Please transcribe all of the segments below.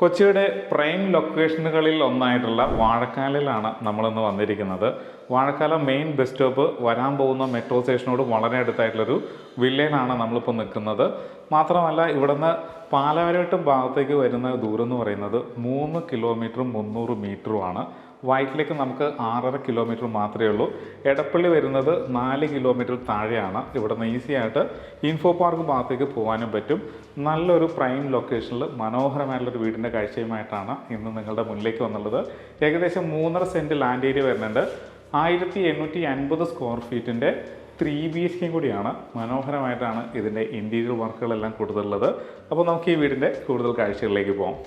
കൊച്ചിയുടെ പ്രൈം ലൊക്കേഷനുകളിൽ ഒന്നായിട്ടുള്ള വാഴക്കാലിലാണ് നമ്മളിന്ന് വന്നിരിക്കുന്നത്. വാഴക്കാല മെയിൻ ബസ് സ്റ്റോപ്പ് വരാൻ പോകുന്ന മെട്രോ സ്റ്റേഷനോട് വളരെ അടുത്തായിട്ടുള്ളൊരു വില്ലയിലാണ് നമ്മളിപ്പോൾ നിൽക്കുന്നത്. മാത്രമല്ല ഇവിടുന്ന് പാലാരിവട്ടം ഭാഗത്തേക്ക് വരുന്ന ദൂരം എന്ന് പറയുന്നത് 3 കിലോമീറ്ററും 300 മീറ്ററുമാണ്. വൈറ്റിലേക്ക് നമുക്ക് 6.5 കിലോമീറ്റർ മാത്രമേ ഉള്ളൂ. എടപ്പള്ളി വരുന്നത് 4 കിലോമീറ്റർ താഴെയാണ്. ഇവിടുന്ന് ഈസി ആയിട്ട് ഇൻഫോ പാർക്ക് ഭാഗത്തേക്ക് പോകാനും പറ്റും. നല്ലൊരു പ്രൈം ലൊക്കേഷനിൽ മനോഹരമായിട്ടുള്ളൊരു വീടിൻ്റെ കാഴ്ചയുമായിട്ടാണ് ഇന്ന് നിങ്ങളുടെ മുന്നിലേക്ക് വന്നുള്ളത്. ഏകദേശം 3.5 സെൻറ്റ് ലാൻഡ് ഏരിയ വരുന്നുണ്ട്. 1850 സ്ക്വയർ ഫീറ്റിൻ്റെ 3 BHK കൂടിയാണ്. മനോഹരമായിട്ടാണ് ഇതിൻ്റെ ഇൻറ്റീരിയർ വർക്കുകളെല്ലാം കൊടുത്തിട്ടുള്ളത്. അപ്പോൾ നമുക്ക് ഈ വീടിൻ്റെ കൂടുതൽ കാഴ്ചകളിലേക്ക് പോകാം.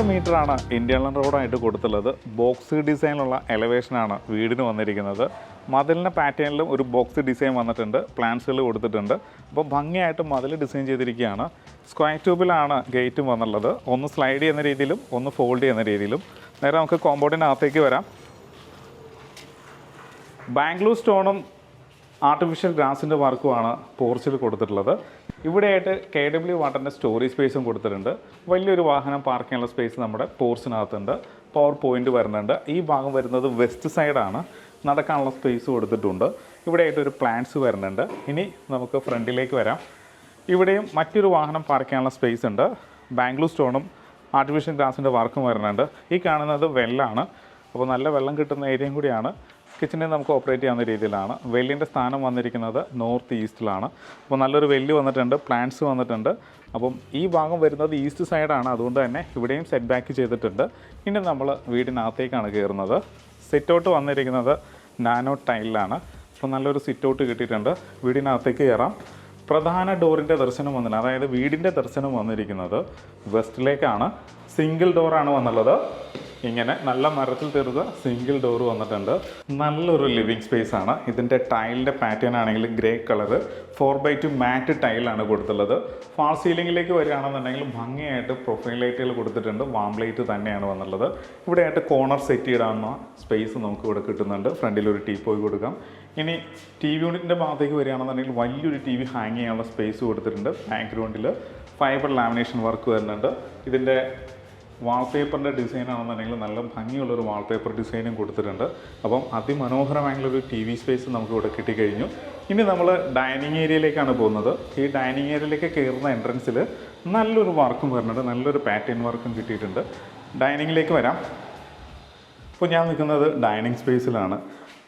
മീറ്ററാണ് ഇന്ത്യൻ റോഡായിട്ട് കൊടുത്തുള്ളത്. ബോക്സ് ഡിസൈനിലുള്ള എലവേഷനാണ് വീടിന് വന്നിരിക്കുന്നത്. മതിലിൻ്റെ പാറ്റേണിലും ഒരു ബോക്സ് ഡിസൈൻ വന്നിട്ടുണ്ട്. പ്ലാൻസുകൾ കൊടുത്തിട്ടുണ്ട്. അപ്പോൾ ഭംഗിയായിട്ട് മതിൽ ഡിസൈൻ ചെയ്തിരിക്കുകയാണ്. സ്ക്വയർ ട്യൂബിലാണ് ഗേറ്റും വന്നുള്ളത്. ഒന്ന് സ്ലൈഡ് ചെയ്യുന്ന രീതിയിലും ഒന്ന് ഫോൾഡ് ചെയ്യുന്ന രീതിയിലും. നേരെ നമുക്ക് കോമ്പൗണ്ടിനകത്തേക്ക് വരാം. ബാംഗ്ലൂർ സ്റ്റോണും ആർട്ടിഫിഷ്യൽ ഗ്രാസിൻ്റെ വർക്കുമാണ് പോർച്ചിൽ കൊടുത്തിട്ടുള്ളത്. ഇവിടെയായിട്ട് KW വാട്ടറിൻ്റെ സ്റ്റോറേജ് സ്പേസും കൊടുത്തിട്ടുണ്ട്. വലിയൊരു വാഹനം പാർക്ക് ചെയ്യാനുള്ള സ്പേസ് നമ്മുടെ പോർച്ചിനകത്തുണ്ട്. പവർ പോയിൻ്റ് വരുന്നുണ്ട്. ഈ ഭാഗം വരുന്നത് വെസ്റ്റ് സൈഡാണ്. നടക്കാനുള്ള സ്പേസ് കൊടുത്തിട്ടുണ്ട്. ഇവിടെയായിട്ടൊരു പ്ലാന്റ്സ് വരുന്നുണ്ട്. ഇനി നമുക്ക് ഫ്രണ്ടിലേക്ക് വരാം. ഇവിടെയും മറ്റൊരു വാഹനം പാർക്ക് ചെയ്യാനുള്ള സ്പേസ് ഉണ്ട്. ബാംഗ്ലൂർ സ്റ്റോണും ആർട്ടിഫിഷ്യൽ ഗ്രാസിൻ്റെ വർക്കും വരുന്നുണ്ട്. ഈ കാണുന്നത് വെല്ലാണ്. അപ്പോൾ നല്ല വെള്ളം കിട്ടുന്ന ഏരിയയും കൂടിയാണ്. കിച്ചണിൽ നമുക്ക് ഓപ്പറേറ്റ് ചെയ്യാവുന്ന രീതിയിലാണ്. വെല്ലിൻ്റെ സ്ഥാനം വന്നിരിക്കുന്നത് നോർത്ത് ഈസ്റ്റിലാണ്. അപ്പോൾ നല്ലൊരു വെല്ല് വന്നിട്ടുണ്ട്. പ്ലാന്റ്സ് വന്നിട്ടുണ്ട്. അപ്പം ഈ ഭാഗം വരുന്നത് ഈസ്റ്റ് സൈഡാണ്. അതുകൊണ്ട് തന്നെ ഇവിടെയും സെറ്റ് ബാക്ക് ചെയ്തിട്ടുണ്ട്. ഇനി നമ്മൾ വീടിനകത്തേക്കാണ് കയറുന്നത്. സിറ്റൗട്ട് വന്നിരിക്കുന്നത് നാനോ ടൈലിലാണ്. അപ്പോൾ നല്ലൊരു സിറ്റൗട്ട് കിട്ടിയിട്ടുണ്ട്. വീടിനകത്തേക്ക് കയറാം. പ്രധാന ഡോറിൻ്റെ ദർശനം വന്നില്ല. അതായത് വീടിൻ്റെ ദർശനം വന്നിരിക്കുന്നത് വെസ്റ്റിലേക്കാണ്. സിംഗിൾ ഡോറാണ് വന്നുള്ളത്. ഇങ്ങനെ നല്ല മരത്തിൽ തീർത്ത സിംഗിൾ ഡോർ വന്നിട്ടുണ്ട്. നല്ലൊരു ലിവിങ് സ്പേസ് ആണ്. ഇതിൻ്റെ ടൈലിൻ്റെ പാറ്റേൺ ആണെങ്കിൽ ഗ്രേ കളറ് 4x2 മാറ്റ് ടൈലാണ് കൊടുത്തുള്ളത്. ഫാൾ സീലിങ്ങിലേക്ക് വരികയാണെന്നുണ്ടെങ്കിൽ ഭംഗിയായിട്ട് പ്രൊഫൈൽ ലൈറ്റുകൾ കൊടുത്തിട്ടുണ്ട്. വാം ലൈറ്റ് തന്നെയാണ് വന്നുള്ളത്. ഇവിടെയായിട്ട് കോർണർ സെറ്റ് ചെയ്യിടാവുന്ന സ്പേസ് നമുക്ക് ഇവിടെ കിട്ടുന്നുണ്ട്. ഫ്രണ്ടിലൊരു ടീപ്പോയ് കൊടുക്കാം. ഇനി TV യൂണിറ്റിൻ്റെ ഭാഗത്തേക്ക് വരികയാണെന്നുണ്ടെങ്കിൽ വലിയൊരു TV ഹാങ് ചെയ്യാനുള്ള സ്പേസ് കൊടുത്തിട്ടുണ്ട്. ബാക്ക്ഗ്രൗണ്ടിൽ ഫൈബർ ലാമിനേഷൻ വർക്ക് വരുന്നുണ്ട്. ഇതിൻ്റെ വാൾപേപ്പറിൻ്റെ ഡിസൈൻ ആണെന്നുണ്ടെങ്കിൽ നല്ല ഭംഗിയുള്ളൊരു വാൾപേപ്പർ ഡിസൈനും കൊടുത്തിട്ടുണ്ട്. അപ്പം അതിമനോഹരമായിട്ടുള്ളൊരു TV സ്പേസ് നമുക്ക് ഇവിടെ കിട്ടിക്കഴിഞ്ഞു. ഇനി നമ്മൾ ഡൈനിങ് ഏരിയയിലേക്കാണ് പോകുന്നത്. ഈ ഡൈനിങ് ഏരിയയിലേക്ക് കയറുന്ന എൻട്രൻസിൽ നല്ലൊരു വർക്കും വരുന്നുണ്ട്. നല്ലൊരു പാറ്റേൺ വർക്കും കിട്ടിയിട്ടുണ്ട്. ഡൈനിങ്ങിലേക്ക് വരാം. ഇപ്പോൾ ഞാൻ നിൽക്കുന്നത് ഡൈനിങ് സ്പേസിലാണ്.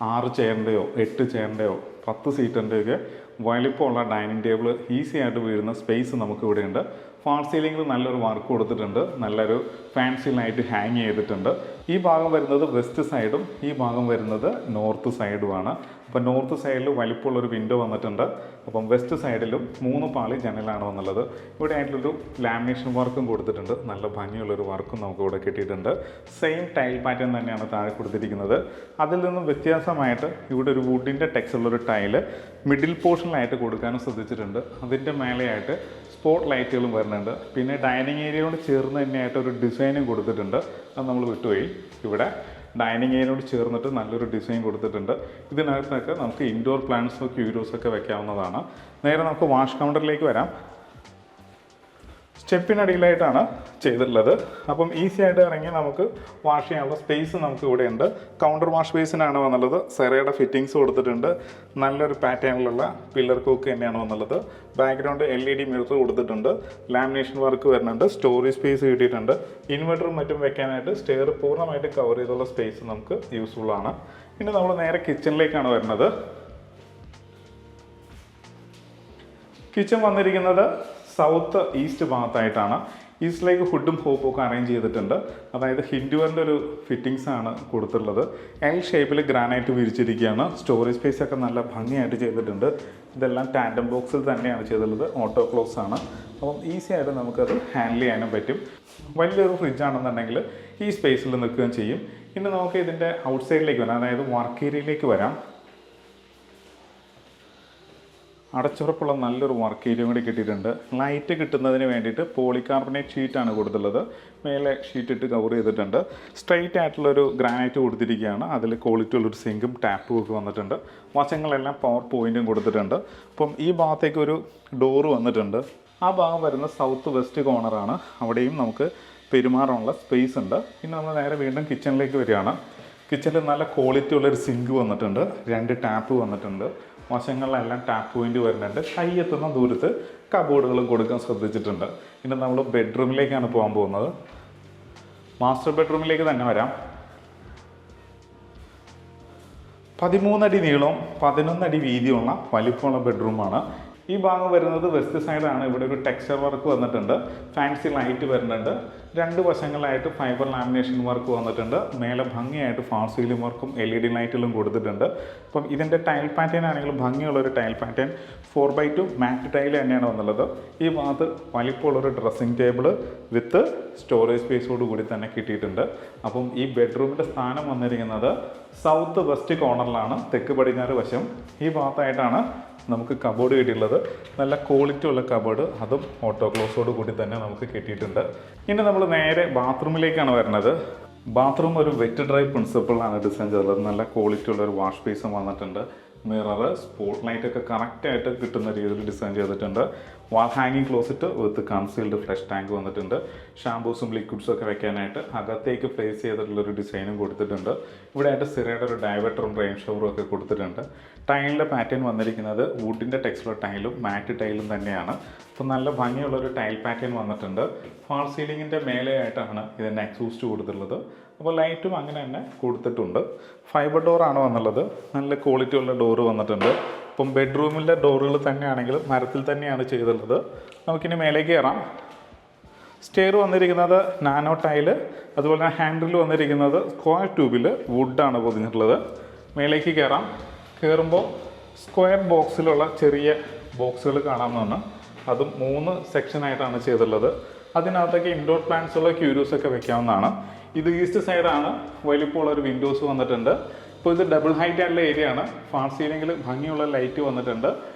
6 ചെയറിൻ്റെയോ 8 ചെയറിൻ്റെയോ 10 സീറ്ററിൻ്റെയൊക്കെ വലിപ്പമുള്ള ഡൈനിങ് ടേബിൾ ഈസി ആയിട്ട് വീഴുന്ന സ്പേസ് നമുക്ക് ഇവിടെയുണ്ട്. ഫാൾ സീലിംഗിൽ നല്ലൊരു വർക്ക് കൊടുത്തിട്ടുണ്ട്. നല്ലൊരു ഫാൻസി ലൈറ്റ് ഹാങ് ചെയ്തിട്ടുണ്ട്. ഈ ഭാഗം വരുന്നത് വെസ്റ്റ് സൈഡും ഈ ഭാഗം വരുന്നത് നോർത്ത് സൈഡുമാണ്. അപ്പോൾ നോർത്ത് സൈഡിൽ വലിപ്പമുള്ളൊരു വിൻഡോ വന്നിട്ടുണ്ട്. അപ്പം വെസ്റ്റ് സൈഡിലും 3 പാളി ജനലാണ് വന്നുള്ളത്. ഇവിടെ ആയിട്ടുള്ളൊരു ലാമിനേഷൻ വർക്കും കൊടുത്തിട്ടുണ്ട്. നല്ല ഭംഗിയുള്ളൊരു വർക്കും നമുക്ക് ഇവിടെ കിട്ടിയിട്ടുണ്ട്. സെയിം ടൈൽ പാറ്റേൺ തന്നെയാണ് താഴെ കൊടുത്തിരിക്കുന്നത്. അതിൽ നിന്നും വ്യത്യാസമായിട്ട് ഇവിടെ ഒരു വുഡിൻ്റെ ടെക്സ്ചറുള്ളൊരു ടൈല് മിഡിൽ പോർഷനിലായിട്ട് കൊടുക്കാനും ശ്രദ്ധിച്ചിട്ടുണ്ട്. അതിൻ്റെ മേലെയായിട്ട് സ്പോട്ട് ലൈറ്റുകളും വരുന്നുണ്ട്. പിന്നെ ഡൈനിങ് ഏരിയയോട് ചേർന്ന് തന്നെയായിട്ട് ഒരു ഡിസൈനും കൊടുത്തിട്ടുണ്ട്. അത് നമ്മൾ വിട്ടുപോയി. ഇവിടെ ഡൈനിങ് ഏരിയയോട് ചേർന്നിട്ട് നല്ലൊരു ഡിസൈൻ കൊടുത്തിട്ടുണ്ട്. ഇതിനകത്തൊക്കെ നമുക്ക് ഇൻഡോർ പ്ലാന്റ്സോ ക്യൂരോസൊക്കെ വെക്കാവുന്നതാണ്. നേരെ നമുക്ക് വാഷ് കൗണ്ടറിലേക്ക് വരാം. സ്റ്റെപ്പിനടിയിലായിട്ടാണ് ചെയ്തിട്ടുള്ളത്. അപ്പം ഈസി ആയിട്ട് ഇറങ്ങി നമുക്ക് വാഷ് ചെയ്യാനുള്ള സ്പേസ് നമുക്ക് ഇവിടെ ഉണ്ട്. കൗണ്ടർ വാഷ് ബേസിനാണ് വന്നുള്ളത്. സെറയുടെ ഫിറ്റിങ്സ് കൊടുത്തിട്ടുണ്ട്. നല്ലൊരു പാറ്റേണിലുള്ള പില്ലർ കോക്ക് തന്നെയാണ് വന്നുള്ളത്. ബാക്ക്ഗ്രൗണ്ട് LED മിറർ കൊടുത്തിട്ടുണ്ട്. ലാമിനേഷൻ വർക്ക് വരുന്നുണ്ട്. സ്റ്റോറേജ് സ്പേസ് കിട്ടിയിട്ടുണ്ട്. ഇൻവെർട്ടറും മറ്റും വെക്കാനായിട്ട് സ്റ്റെയർ പൂർണ്ണമായിട്ട് കവർ ചെയ്തുള്ള സ്പേസ് നമുക്ക് യൂസ്ഫുൾ ആണ്. ഇനി നമ്മൾ നേരെ കിച്ചണിലേക്കാണ് വരുന്നത്. കിച്ചൺ വന്നിരിക്കുന്നത് സൗത്ത് ഈസ്റ്റ് ഭാഗത്തായിട്ടാണ്. ഈസ്റ്റിലേക്ക് ഹുഡും ഹോപ്പും ഒക്കെ അറേഞ്ച് ചെയ്തിട്ടുണ്ട്. അതായത് ഹിൻഡുവറിൻ്റെ ഒരു ഫിറ്റിങ്സ് ആണ് കൊടുത്തിട്ടുള്ളത്. എൽ ഷേപ്പിൽ ഗ്രാനൈറ്റ് വിരിച്ചിരിക്കുകയാണ്. സ്റ്റോറേജ് സ്പേസ് ഒക്കെ നല്ല ഭംഗിയായിട്ട് ചെയ്തിട്ടുണ്ട്. ഇതെല്ലാം ടാൻഡം ബോക്സിൽ തന്നെയാണ് ചെയ്തിട്ടുള്ളത്. ഓട്ടോ ക്ലോസ് ആണ്. അപ്പം ഈസി ആയിട്ട് നമുക്കത് ഹാൻഡിൽ ചെയ്യാനും പറ്റും. വലിയൊരു ഫ്രിഡ്ജാണെന്നുണ്ടെങ്കിൽ ഈ സ്പേസിൽ നിൽക്കുകയും ചെയ്യും. ഇനി നമുക്ക് ഇതിൻ്റെ ഔട്ട് സൈഡിലേക്ക് വരാം, അതായത് വർക്ക് ഏരിയയിലേക്ക് വരാം. അടച്ചുറപ്പുള്ള നല്ലൊരു വർക്ക് ഏരിയ കൂടി കിട്ടിയിട്ടുണ്ട്. ലൈറ്റ് കിട്ടുന്നതിന് വേണ്ടിയിട്ട് പോളികാർബണേറ്റ് ഷീറ്റാണ് കൊടുത്തുള്ളത്. മേലെ ഷീറ്റ് ഇട്ട് കവർ ചെയ്തിട്ടുണ്ട്. സ്ട്രെയിറ്റ് ആയിട്ടുള്ളൊരു ഗ്രാനൈറ്റ് കൊടുത്തിരിക്കുകയാണ്. അതിൽ ക്വാളിറ്റി ഉള്ളൊരു സിങ്കും ടാപ്പും ഒക്കെ വന്നിട്ടുണ്ട്. വശങ്ങളെല്ലാം പവർ പോയിൻറ്റും കൊടുത്തിട്ടുണ്ട്. അപ്പം ഈ ഭാഗത്തേക്ക് ഒരു ഡോറ് വന്നിട്ടുണ്ട്. ആ ഭാഗം വരുന്ന സൗത്ത് വെസ്റ്റ് കോർണറാണ്. അവിടെയും നമുക്ക് പെരുമാറാനുള്ള സ്പേസ് ഉണ്ട്. ഇനി നമ്മൾ നേരെ വീണ്ടും കിച്ചണിലേക്ക് വരികയാണ്. കിച്ചണിൽ നല്ല ക്വാളിറ്റി ഉള്ളൊരു സിങ്ക് വന്നിട്ടുണ്ട്. 2 ടാപ്പ് വന്നിട്ടുണ്ട്. വശങ്ങളിലെല്ലാം ടാപ്പ് പോയിന്റ് വരുന്നുണ്ട്. കൈയെത്തുന്ന ദൂരത്ത് കബോർഡുകളും കൊടുക്കാൻ ശ്രദ്ധിച്ചിട്ടുണ്ട്. ഇനി നമ്മൾ ബെഡ്റൂമിലേക്കാണ് പോകാൻ പോകുന്നത്. മാസ്റ്റർ ബെഡ്റൂമിലേക്ക് തന്നെ വരാം. 13 അടി നീളവും 11 അടി വീതിയുള്ള വലിപ്പമുള്ള ബെഡ്റൂമാണ്. ഈ ഭാഗം വരുന്നത് വെസ്റ്റ് സൈഡാണ്. ഇവിടെ ഒരു ടെക്സ്ചർ വർക്ക് വന്നിട്ടുണ്ട്. ഫാൻസി ലൈറ്റ് വരുന്നുണ്ട്. 2 വശങ്ങളായിട്ട് ഫൈബർ ലാമിനേഷൻ വർക്ക് വന്നിട്ടുണ്ട്. മേലെ ഭംഗിയായിട്ട് ഫാൾ സീലിംഗ് വർക്കും LED ലൈറ്റുകളും കൊടുത്തിട്ടുണ്ട്. അപ്പം ഇതിൻ്റെ ടൈൽ പാറ്റേൺ ആണെങ്കിലും ഭംഗിയുള്ളൊരു ടൈൽ പാറ്റേൺ 4x2 മാറ്റ് ടൈൽ തന്നെയാണ് വന്നുള്ളത്. ഈ ഭാഗത്ത് വലിപ്പമുള്ളൊരു ഡ്രസ്സിംഗ് ടേബിൾ വിത്ത് സ്റ്റോറേജ് സ്പേസോട് കൂടി തന്നെ കിട്ടിയിട്ടുണ്ട്. അപ്പം ഈ ബെഡ്റൂമിൻ്റെ സ്ഥാനം വന്നിരിക്കുന്നത് സൗത്ത് വെസ്റ്റ് കോർണറിലാണ്, തെക്ക് പടിഞ്ഞാറ് വശം. ഈ ഭാഗത്തായിട്ടാണ് നമുക്ക് കബോർഡ് കിട്ടിയിട്ടുള്ളത്. നല്ല ക്വാളിറ്റി ഉള്ള കബോർഡ്, അതും ഓട്ടോ ക്ലോസോട് കൂടി തന്നെ നമുക്ക് കിട്ടിയിട്ടുണ്ട്. ഇനി നമ്മൾ നേരെ ബാത്റൂമിലേക്കാണ് വരുന്നത്. ബാത്റൂം ഒരു വെറ്റ് ഡ്രൈ പ്രിൻസിപ്പിളാണ് ഡിസൈൻ ചെയ്തത്. നല്ല ക്വാളിറ്റി ഉള്ള ഒരു വാഷ് ബേസും വന്നിട്ടുണ്ട്. മിറർ, സ്പോട്ട് ലൈറ്റ് ഒക്കെ കറക്റ്റായിട്ട് കിട്ടുന്ന രീതിയിൽ ഡിസൈൻ ചെയ്തിട്ടുണ്ട്. വാൾ ഹാങ്ങിങ് ക്ലോസറ്റ് വിത്ത് കൺസീൽഡ് ഫ്ലഷ് ടാങ്ക് വന്നിട്ടുണ്ട്. ഷാമ്പൂസും ലിക്വിഡ്സും ഒക്കെ വെക്കാനായിട്ട് അകത്തേക്ക് പ്ലേസ് ചെയ്തിട്ടുള്ളൊരു ഡിസൈനും കൊടുത്തിട്ടുണ്ട്. ഇവിടെ ആയിട്ട് സിറയുടെ ഒരു ഡൈവേർട്ടറും റെയിൻ ഷവറും ഒക്കെ കൊടുത്തിട്ടുണ്ട്. ടൈലിൻ്റെ പാറ്റേൺ വന്നിരിക്കുന്നത് വുഡിൻ്റെ ടെക്സ്ചർ ടൈലും മാറ്റ് ടൈലും തന്നെയാണ്. അപ്പോൾ നല്ല ഭംഗിയുള്ളൊരു ടൈൽ പാറ്റേൺ വന്നിട്ടുണ്ട്. ഫാൾ സീലിങ്ങിൻ്റെ മേലെയായിട്ടാണ് ഇതിൻ്റെ എക്സോസ്റ്റ് കൊടുത്തിട്ടുള്ളത്. അപ്പോൾ ലൈറ്റും അങ്ങനെ തന്നെ കൊടുത്തിട്ടുണ്ട്. ഫൈബർ ഡോറാണ് വന്നുള്ളത്. നല്ല ക്വാളിറ്റി ഉള്ള ഡോറ് വന്നിട്ടുണ്ട്. ഇപ്പം ബെഡ്റൂമിൻ്റെ ഡോറുകൾ തന്നെയാണെങ്കിൽ മരത്തിൽ തന്നെയാണ് ചെയ്തിട്ടുള്ളത്. നമുക്കിനി മേലേക്ക് കയറാം. സ്റ്റെയർ വന്നിരിക്കുന്നത് നാനോ ടൈല്, അതുപോലെ തന്നെ ഹാൻഡിൽ വന്നിരിക്കുന്നത് സ്ക്വയർ ട്യൂബിൽ വുഡാണ് പൊതിഞ്ഞിട്ടുള്ളത്. മേലേക്ക് കയറാം. കയറുമ്പോൾ സ്ക്വയർ ബോക്സിലുള്ള ചെറിയ ബോക്സുകൾ കാണാവുന്നതാണ്. അതും 3 സെക്ഷനായിട്ടാണ് ചെയ്തിട്ടുള്ളത്. അതിനകത്തേക്ക് ഇൻഡോർ പ്ലാന്റ്സുള്ള ക്യൂരിയോസൊക്കെ വെക്കാവുന്നതാണ്. ഇത് ഈസ്റ്റ് സൈഡാണ്. വലിപ്പമുള്ളൊരു വിൻഡോസ് വന്നിട്ടുണ്ട്. ഇപ്പോൾ ഇത് ഡബിൾ ഹൈറ്റ് ആയിട്ടുള്ള ഏരിയ ആണ്. ഫാൾ സീലിംഗിൽ ഭംഗിയുള്ള ലൈറ്റ് വന്നിട്ടുണ്ട്.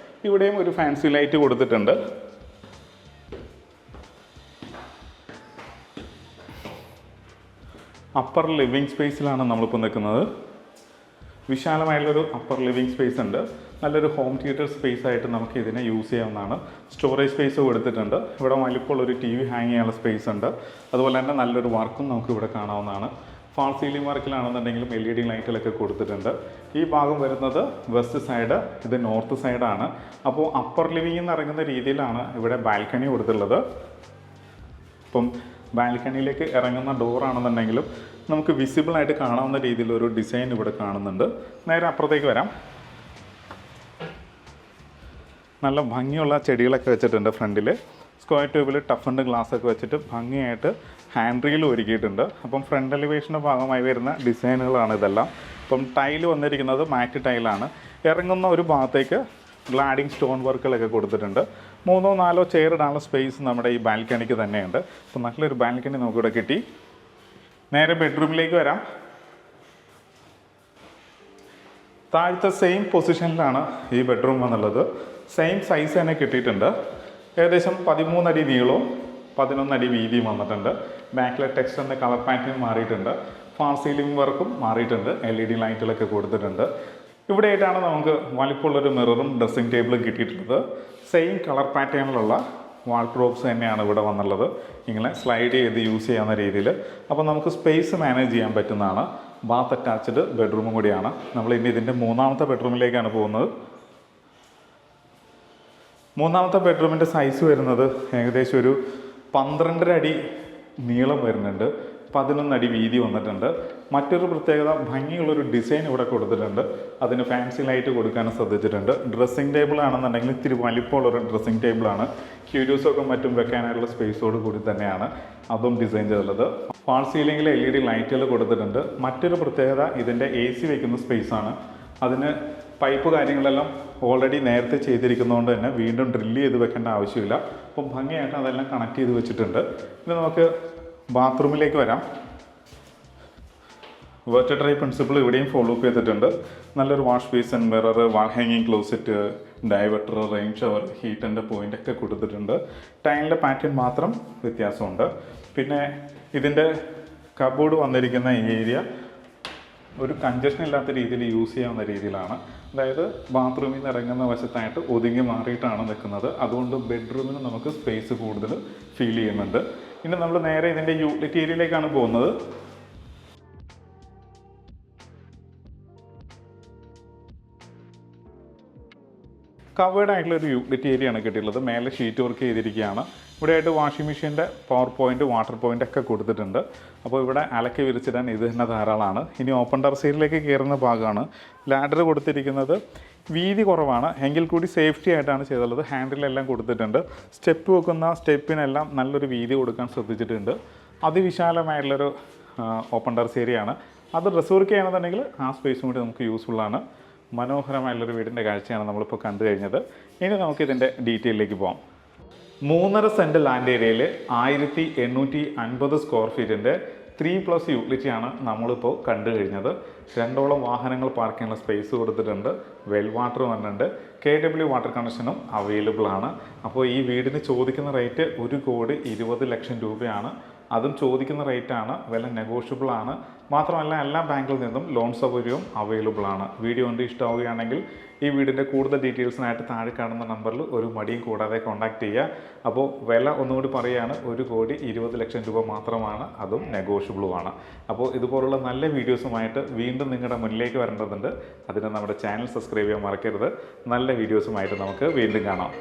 ഇവിടെയും ഒരു ഫാൻസി ലൈറ്റ് കൊടുത്തിട്ടുണ്ട്. അപ്പർ ലിവിങ് സ്പേസിലാണ് നമ്മളിപ്പോൾ നിൽക്കുന്നത്. വിശാലമായുള്ളൊരു അപ്പർ ലിവിങ് സ്പേസ് ഉണ്ട്. നല്ലൊരു ഹോം തിയേറ്റർ സ്പേസ് ആയിട്ട് നമുക്ക് ഇതിനെ യൂസ് ചെയ്യാവുന്നതാണ്. സ്റ്റോറേജ് സ്പേസ് കൊടുത്തിട്ടുണ്ട്. ഇവിടെ വലിപ്പമുള്ളൊരു TV ഹാങ് ചെയ്യാനുള്ള സ്പേസ് ഉണ്ട്. അതുപോലെ തന്നെ നല്ലൊരു വർക്കും നമുക്ക് ഇവിടെ കാണാവുന്നതാണ്. ഫാൾ സീലിംഗ് വർക്കിലാണെന്നുണ്ടെങ്കിലും LED ലൈറ്റുകളൊക്കെ കൊടുത്തിട്ടുണ്ട്. ഈ ഭാഗം വരുന്നത് വെസ്റ്റ് സൈഡ്, ഇത് നോർത്ത് സൈഡാണ്. അപ്പോൾ അപ്പർ ലിവിംഗിൽ നിന്ന് ഇറങ്ങുന്ന രീതിയിലാണ് ഇവിടെ ബാൽക്കണി കൊടുത്തിട്ടുള്ളത്. ഇപ്പം ബാൽക്കണിയിലേക്ക് ഇറങ്ങുന്ന ഡോറാണെന്നുണ്ടെങ്കിലും നമുക്ക് വിസിബിളായിട്ട് കാണാവുന്ന രീതിയിലൊരു ഡിസൈൻ ഇവിടെ കാണുന്നുണ്ട്. നേരെ അപ്പുറത്തേക്ക് വരാം. നല്ല ഭംഗിയുള്ള ചെടികളൊക്കെ വെച്ചിട്ടുണ്ട് ഫ്രണ്ടിൽ. സ്ക്വയർ ട്യൂബിൽ ടഫൻഡ് ഗ്ലാസ് ഒക്കെ വെച്ചിട്ട് ഭംഗിയായിട്ട് ഹാൻഡ് റീൽ ഒരുക്കിയിട്ടുണ്ട്. അപ്പം ഫ്രണ്ട് എലിവേഷൻ്റെ ഭാഗമായി വരുന്ന ഡിസൈനുകളാണ് ഇതെല്ലാം. ഇപ്പം ടൈല് വന്നിരിക്കുന്നത് മാറ്റ് ടൈലാണ്. ഇറങ്ങുന്ന ഒരു ഭാഗത്തേക്ക് ഗ്ലാഡിങ് സ്റ്റോൺ വർക്കുകളൊക്കെ കൊടുത്തിട്ടുണ്ട്. 3-4 ചെയർ ഇടാനുള്ള സ്പേസ് നമ്മുടെ ഈ ബാൽക്കണിക്ക് തന്നെയുണ്ട്. അപ്പോൾ നല്ലൊരു ബാൽക്കണി നമുക്കിവിടെ കിട്ടി. നേരെ ബെഡ്റൂമിലേക്ക് വരാം. താഴത്തെ സെയിം പൊസിഷനിലാണ് ഈ ബെഡ്റൂം എന്നുള്ളത്. സെയിം സൈസ് തന്നെ കിട്ടിയിട്ടുണ്ട്. ഏകദേശം 13 അടി നീളവും 11 അടി വീതിയും വന്നിട്ടുണ്ട്. ബാക്കിലെ ടെക്സ്ചറിൻ്റെ കളർ പാറ്റേൺ മാറിയിട്ടുണ്ട്. ഫാൾ സീലിംഗ് വർക്കും മാറിയിട്ടുണ്ട്. LED ലൈറ്റുകളൊക്കെ കൊടുത്തിട്ടുണ്ട്. ഇവിടെയായിട്ടാണ് നമുക്ക് വലിപ്പമുള്ളൊരു മിററും ഡ്രസ്സിംഗ് ടേബിളും കിട്ടിയിട്ടുള്ളത്. സെയിം കളർ പാറ്റേണിലുള്ള വാൾഡ്രോബ്സ് തന്നെയാണ് ഇവിടെ വന്നുള്ളത്. ഇങ്ങനെ സ്ലൈഡ് ചെയ്ത് യൂസ് ചെയ്യാവുന്ന രീതിയിൽ. അപ്പോൾ നമുക്ക് സ്പേസ് മാനേജ് ചെയ്യാൻ പറ്റുന്നതാണ്. ബാത്ത് അറ്റാച്ച്ഡ് ബെഡ്റൂമും കൂടിയാണ്. നമ്മൾ ഇനി ഇതിൻ്റെ 3ാമത്തെ ബെഡ്റൂമിലേക്കാണ് പോകുന്നത്. 3ാമത്തെ ബെഡ്റൂമിൻ്റെ സൈസ് വരുന്നത് ഏകദേശം ഒരു 12.5 അടി നീളം വരുന്നുണ്ട്. 11 അടി വീതി വന്നിട്ടുണ്ട്. മറ്റൊരു പ്രത്യേകത, ഭംഗിയുള്ളൊരു ഡിസൈൻ ഇവിടെ കൊടുത്തിട്ടുണ്ട്. അതിന് ഫാൻസി ലൈറ്റ് കൊടുക്കാനും ശ്രദ്ധിച്ചിട്ടുണ്ട്. ഡ്രസ്സിംഗ് ടേബിൾ ആണെന്നുണ്ടെങ്കിൽ ഇത്തിരി വലിപ്പമുള്ളൊരു ഡ്രസ്സിംഗ് ടേബിളാണ്. ക്യൂരിയോസൊക്കെ മറ്റും വെക്കാനായിട്ടുള്ള സ്പേസോട് കൂടി തന്നെയാണ് അതും ഡിസൈൻ ചെയ്തിട്ടുള്ളത്. ഫാൾ സീലിംഗിൽ LED ലൈറ്റുകൾ കൊടുത്തിട്ടുണ്ട്. മറ്റൊരു പ്രത്യേകത, ഇതിൻ്റെ AC വെക്കുന്ന സ്പേസാണ്. അതിന് പൈപ്പ് കാര്യങ്ങളെല്ലാം ഓൾറെഡി നേരത്തെ ചെയ്തിരിക്കുന്നതുകൊണ്ട് തന്നെ വീണ്ടും ഡ്രില്ല് ചെയ്ത് വെക്കേണ്ട ആവശ്യമില്ല. അപ്പം ഭംഗിയായിട്ട് അതെല്ലാം കണക്ട് ചെയ്ത് വെച്ചിട്ടുണ്ട്. ഇനി നമുക്ക് ബാത്റൂമിലേക്ക് വരാം. വെർട്ടർ ഡ്രൈ പ്രിൻസിപ്പിൾ ഇവിടെയും ഫോളോ അപ്പ് ചെയ്തിട്ടുണ്ട്. നല്ലൊരു വാഷ് ബേസിൻ, മിറർ, വാൾ ഹാങ്ങിങ് ക്ലോസറ്റ്, ഡൈവർട്ടർ, റെയിൻ ഷവർ, ഹീറ്ററിൻ്റെ പോയിൻ്റൊക്കെ കൊടുത്തിട്ടുണ്ട്. ടൈലിൻ്റെ പാറ്റേൺ മാത്രം വ്യത്യാസമുണ്ട്. പിന്നെ ഇതിൻ്റെ കബോർഡ് വന്നിരിക്കുന്ന ഈ ഏരിയ ഒരു കൺജഷൻ ഇല്ലാത്ത രീതിയിൽ യൂസ് ചെയ്യാവുന്ന രീതിയിലാണ്. അതായത് ബാത്റൂമിൽ നിന്ന് ഇറങ്ങുന്ന വശത്തായിട്ട് ഒതുങ്ങി മാറിയിട്ടാണ് നിൽക്കുന്നത്. അതുകൊണ്ട് ബെഡ്റൂമിന് നമുക്ക് സ്പേസ് കൂടുതൽ ഫീൽ ചെയ്യുന്നുണ്ട്. ഇനി നമ്മൾ നേരെ ഇതിൻ്റെ യൂട്ടിലിറ്റി ഏരിയയിലേക്കാണ് പോകുന്നത്. കവേർഡ് ആയിട്ടുള്ള ഒരു യൂട്ടിലിറ്റി ഏരിയ ആണ് കിട്ടിയിട്ടുള്ളത്. മേലെ ഷീറ്റ് വർക്ക് ചെയ്തിരിക്കുകയാണ്. ഇവിടെയായിട്ട് വാഷിംഗ് മെഷീൻ്റെ പവർ പോയിൻ്റ്, വാട്ടർ പോയിൻ്റ് ഒക്കെ കൊടുത്തിട്ടുണ്ട്. അപ്പോൾ ഇവിടെ അലക്കി വിരിച്ചിടാൻ ഇത് തന്നെ ധാരാളമാണ്. ഇനി ഓപ്പൺ ടെറസിലേക്ക് കയറുന്ന ഭാഗമാണ്. ലാഡർ കൊടുത്തിരിക്കുന്നത് വീതി കുറവാണ്, എങ്കിൽ കൂടി സേഫ്റ്റി ആയിട്ടാണ് ചെയ്തുള്ളത്. ഹാൻഡിലെല്ലാം കൊടുത്തിട്ടുണ്ട്. സ്റ്റെപ്പ് വെക്കുന്ന സ്റ്റെപ്പിനെല്ലാം നല്ലൊരു വീതി കൊടുക്കാൻ ശ്രദ്ധിച്ചിട്ടുണ്ട്. അതിവിശാലമായിട്ടുള്ളൊരു ഓപ്പൺ ടെറസ് ഏരിയ ആണ്. അത് ഡ്രസ് വർക്ക് ചെയ്യണമെന്നുണ്ടെങ്കിൽ ആ സ്പേസും കൂടി നമുക്ക് യൂസ്ഫുള്ളാണ്. മനോഹരമായുള്ളൊരു വീടിൻ്റെ കാഴ്ചയാണ് നമ്മളിപ്പോൾ കണ്ടു കഴിഞ്ഞത്. ഇനി നമുക്ക് ഇതിൻ്റെ ഡീറ്റെയിലേക്ക് പോകാം. 3.5 സെൻറ്റ് ലാൻഡ് ഏരിയയിൽ 1850 സ്ക്വയർ ഫീറ്റിൻ്റെ 3+ യൂട്ടിലിറ്റിയാണ് നമ്മളിപ്പോൾ കണ്ടു കഴിഞ്ഞത്. 2ഓളം വാഹനങ്ങൾ പാർക്ക് ചെയ്യാനുള്ള സ്പേസ് കൊടുത്തിട്ടുണ്ട്. വെൽ വാട്ടർ വന്നിട്ടുണ്ട്. KW വാട്ടർ കണക്ഷനും അവൈലബിൾ ആണ്. അപ്പോൾ ഈ വീടിന് ചോദിക്കുന്ന റേറ്റ് 1,20,00,000 രൂപയാണ്. അതും ചോദിക്കുന്ന റേറ്റാണ്, വില നെഗോഷ്യബിൾ ആണ്. മാത്രമല്ല എല്ലാ ബാങ്കിൽ നിന്നും ലോൺ സൗകര്യവും അവൈലബിൾ ആണ്. വീഡിയോ കണ്ട് ഇഷ്ടമാവുകയാണെങ്കിൽ ഈ വീടിൻ്റെ കൂടുതൽ ഡീറ്റെയിൽസിനായിട്ട് താഴെ കാണുന്ന നമ്പറിൽ ഒരു മടിയും കൂടാതെ കോൺടാക്റ്റ് ചെയ്യുക. അപ്പോൾ വില ഒന്നുകൂടി പറയുകയാണ്, 1,20,00,000 രൂപ മാത്രമാണ്, അതും നെഗോഷ്യബിളുമാണ്. അപ്പോൾ ഇതുപോലുള്ള നല്ല വീഡിയോസുമായിട്ട് വീണ്ടും നിങ്ങളുടെ മുന്നിലേക്ക് വരേണ്ടതുണ്ട്. അതിന് നമ്മുടെ ചാനൽ സബ്സ്ക്രൈബ് ചെയ്യാൻ മറക്കരുത്. നല്ല വീഡിയോസുമായിട്ട് നമുക്ക് വീണ്ടും കാണാം.